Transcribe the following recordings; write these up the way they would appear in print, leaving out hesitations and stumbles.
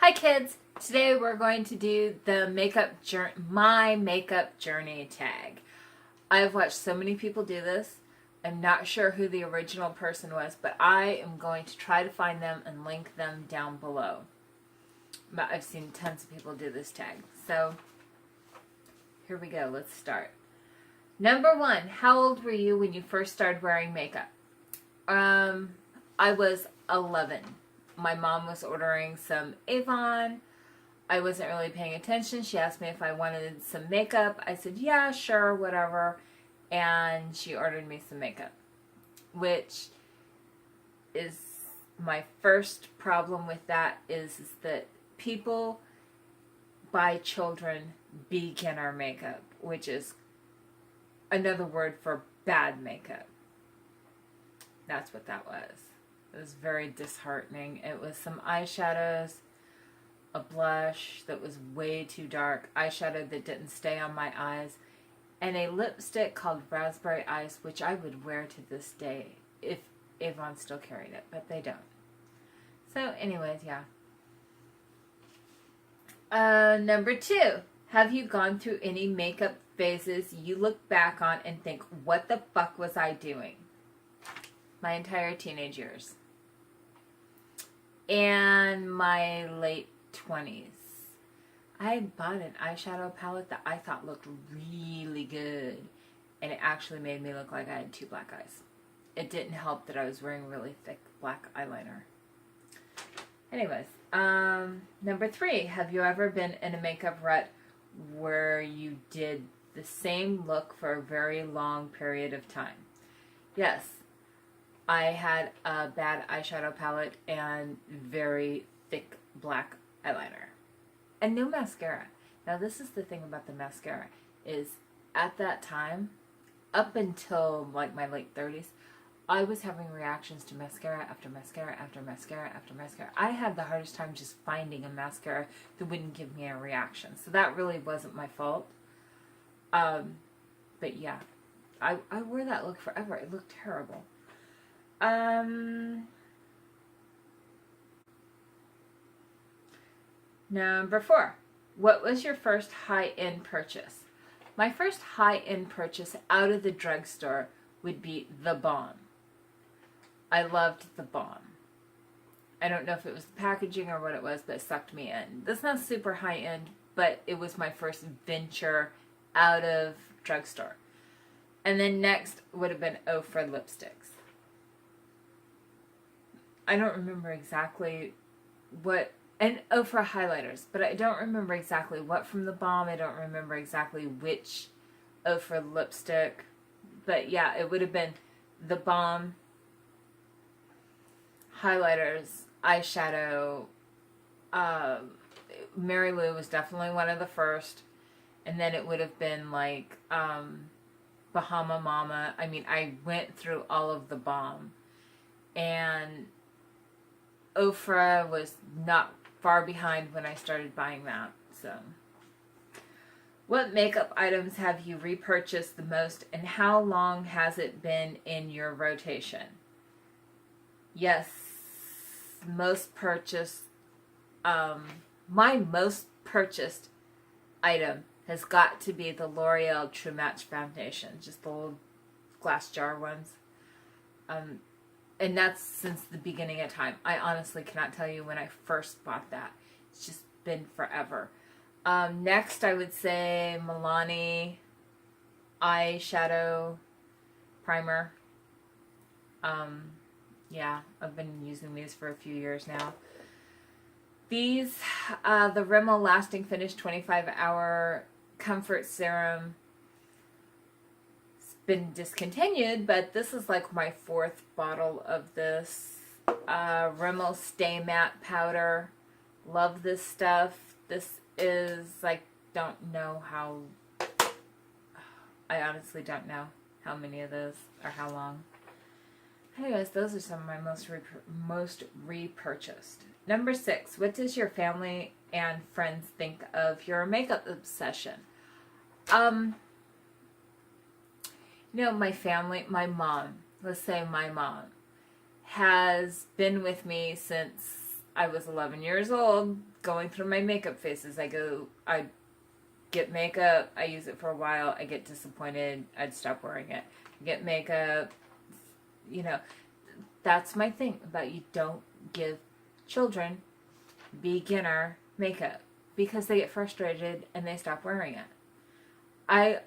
Hi kids! Today we're going to do the my makeup journey tag. I've watched so many people do this. I'm not sure who the original person was, but I am going to try to find them and link them down below. But I've seen tons of people do this tag. So here we go. Let's start. Number 1, how old were you when you first started wearing makeup? I was 11. My mom was ordering some Avon. I wasn't really paying attention. She asked me if I wanted some makeup. I said, yeah, sure, whatever. And she ordered me some makeup, which is my first problem with that is that people buy children beginner makeup, which is another word for bad makeup. That's what that was. It was very disheartening. It was some eyeshadows, a blush that was way too dark, eyeshadow that didn't stay on my eyes, and a lipstick called Raspberry Ice, which I would wear to this day if Avon still carried it, but they don't. So anyways, yeah. Number 2, have you gone through any makeup phases you look back on and think, what the fuck was I doing? My entire teenage years. And my late 20s. I bought an eyeshadow palette that I thought looked really good, and it actually made me look like I had 2 black eyes. It didn't help that I was wearing really thick black eyeliner. Anyways, number 3, have you ever been in a makeup rut where you did the same look for a very long period of time? Yes. I had a bad eyeshadow palette and very thick black eyeliner. And no mascara. Now this is the thing about the mascara, is at that time, up until like my late 30s, I was having reactions to mascara after mascara after mascara after mascara. I had the hardest time just finding a mascara that wouldn't give me a reaction. So that really wasn't my fault. But yeah, I wore that look forever. It looked terrible. Number 4, what was your first high-end purchase? My first high-end purchase out of the drugstore would be the balm. I loved the balm. I don't know if it was the packaging or what it was, but it sucked me in. That's not super high-end, but it was my first venture out of drugstore. And then next would have been for lipsticks. I don't remember exactly what, and for highlighters, but I don't remember exactly what from the balm. I don't remember exactly which for lipstick, but yeah, it would have been the balm, highlighters, eyeshadow. Mary Lou was definitely one of the first, and then it would have been like Bahama Mama. I mean, I went through all of the balm, and Ofra was not far behind when I started buying that. So, what makeup items have you repurchased the most, and how long has it been in your rotation? Yes, most purchased. My most purchased item has got to be the L'Oreal True Match foundation, just the little glass jar ones. And that's since the beginning of time. I honestly cannot tell you when I first bought that. It's just been forever. Next, I would say Milani eyeshadow primer. Yeah, I've been using these for a few years now. These, the Rimmel Lasting Finish 25-hour Comfort Serum, been discontinued, but this is like my 4th bottle of this. Rimmel Stay Matte powder. Love this stuff. This is, I honestly don't know how many of those or how long. Anyways, those are some of my most repurchased. Number 6, what does your family and friends think of your makeup obsession? My family, my mom, let's say my mom, has been with me since I was 11 years old going through my makeup phases. I get makeup, I use it for a while, I get disappointed, I'd stop wearing it. Get makeup, you know, that's my thing about you don't give children beginner makeup because they get frustrated and they stop wearing it. I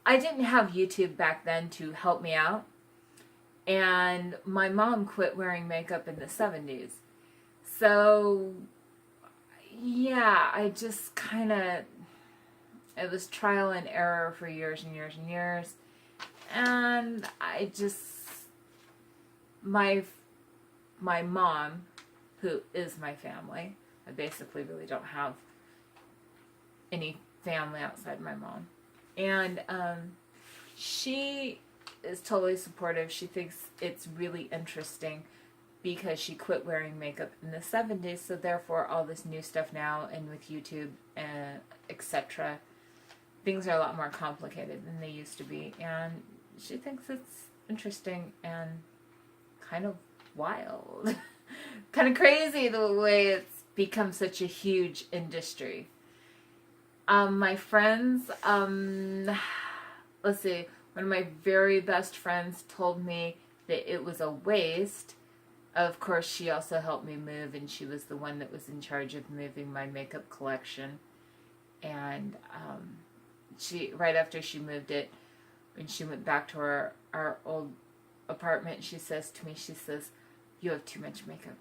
didn't have YouTube back then to help me out, and my mom quit wearing makeup in the 70s. So yeah, I just kind of, it was trial and error for years and years and years. And I just, my mom, who is my family, I basically really don't have any family outside my mom. And she is totally supportive. She thinks it's really interesting because she quit wearing makeup in the 70s, so therefore all this new stuff now, and with YouTube and etc., things are a lot more complicated than they used to be, and she thinks it's interesting and kind of wild. Kind of crazy the way it's become such a huge industry. My friends, let's see, one of my very best friends told me that it was a waste. Of course, she also helped me move, and she was the one that was in charge of moving my makeup collection. And she, right after she moved it, when she went back to our old apartment, she says to me, she says, "You have too much makeup."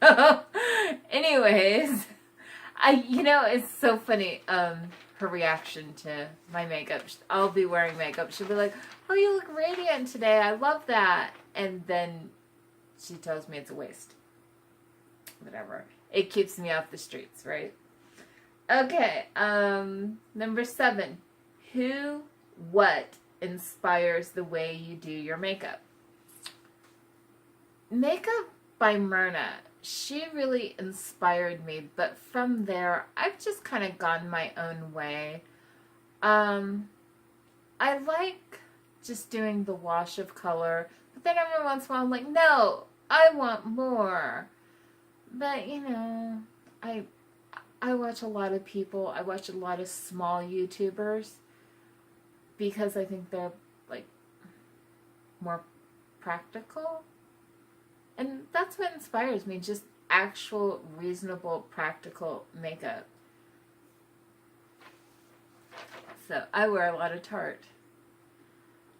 So, anyways, it's so funny, her reaction to my makeup. I'll be wearing makeup. She'll be like, "Oh, you look radiant today. I love that." And then she tells me it's a waste. Whatever. It keeps me off the streets, right? Okay, number 7. Who, what inspires the way you do your makeup? Makeup by Myrna. She really inspired me, but from there, I've just kind of gone my own way. I like just doing the wash of color, but then every once in a while I'm like, no, I want more. But, I watch a lot of people. I watch a lot of small YouTubers because I think they're, like, more practical. And that's what inspires me, just actual, reasonable, practical makeup. So, I wear a lot of Tarte.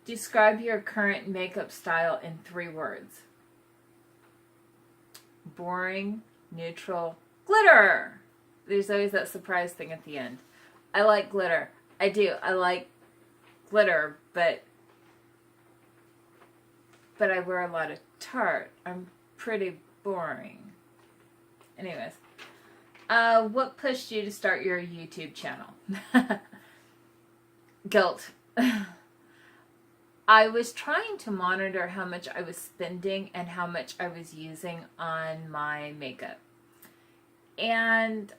Describe your current makeup style in 3 words. Boring, neutral, glitter! There's always that surprise thing at the end. I like glitter. I do. I like glitter, but I wear a lot of Tarte. I'm pretty boring. Anyways. What pushed you to start your YouTube channel? Guilt. I was trying to monitor how much I was spending and how much I was using on my makeup. And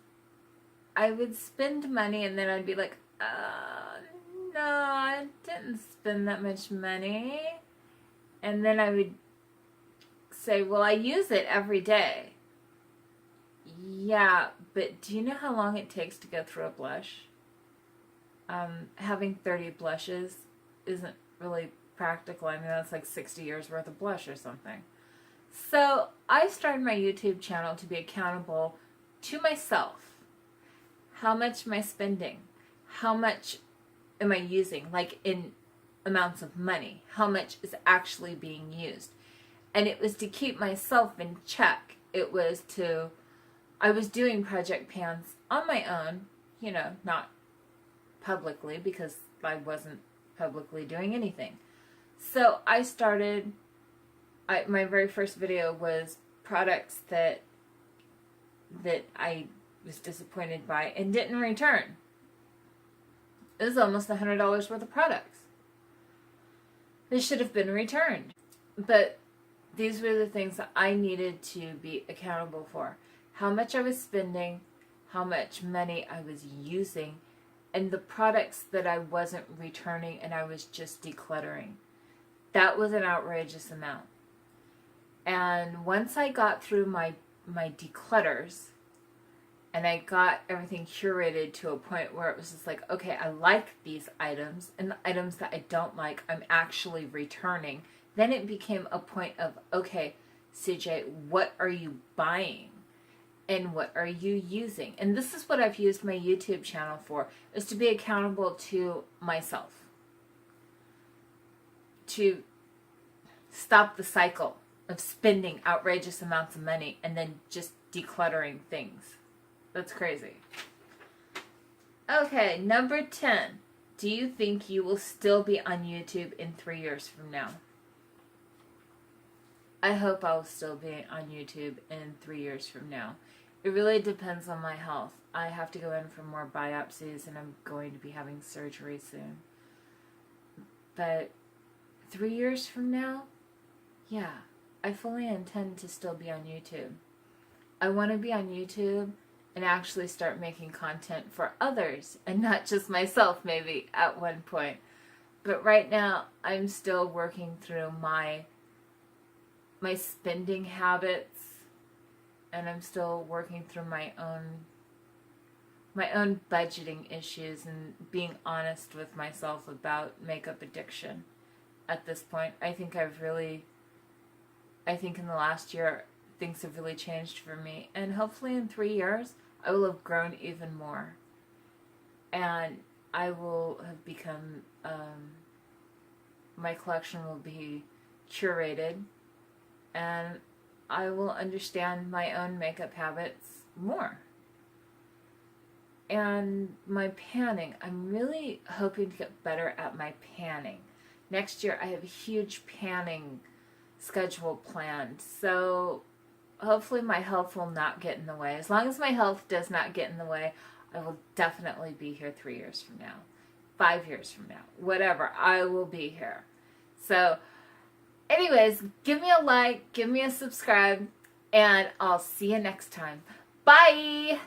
I would spend money and then I'd be like, no, I didn't spend that much money. And then I would say, well, I use it every day. Yeah, but do you know how long it takes to go through a blush? Having 30 blushes isn't really practical. I mean, that's like 60 years worth of blush or something. So I started my YouTube channel to be accountable to myself. How much am I spending? How much am I using? Like in amounts of money. How much is actually being used? And it was to keep myself in check. I was doing project pans on my own, not publicly because I wasn't publicly doing anything. So I started, my very first video was products that I was disappointed by and didn't return. It was almost $100 worth of products. They should have been returned. But these were the things that I needed to be accountable for. How much I was spending, how much money I was using, and the products that I wasn't returning and I was just decluttering. That was an outrageous amount. And once I got through my declutters and I got everything curated to a point where it was just like, okay, I like these items, and the items that I don't like, I'm actually returning. Then it became a point of, okay, CJ, what are you buying? And what are you using? And this is what I've used my YouTube channel for, is to be accountable to myself. To stop the cycle of spending outrageous amounts of money and then just decluttering things. That's crazy. Okay, number 10. Do you think you will still be on YouTube in 3 years from now? I hope I'll still be on YouTube in 3 years from now. It really depends on my health. I have to go in for more biopsies, and I'm going to be having surgery soon. But 3 years from now, yeah, I fully intend to still be on YouTube. I want to be on YouTube and actually start making content for others and not just myself maybe at one point. But right now, I'm still working through my spending habits, and I'm still working through my own budgeting issues and being honest with myself about makeup addiction. At this point, I think in the last year things have really changed for me, and hopefully in 3 years I will have grown even more, and I will have become my collection will be curated, and I will understand my own makeup habits more. And my panning, I'm really hoping to get better at my panning. Next year I have a huge panning schedule planned, so hopefully my health will not get in the way. As long as my health does not get in the way, I will definitely be here 3 years from now, 5 years from now, whatever, I will be here. So anyways, give me a like, give me a subscribe, and I'll see you next time. Bye!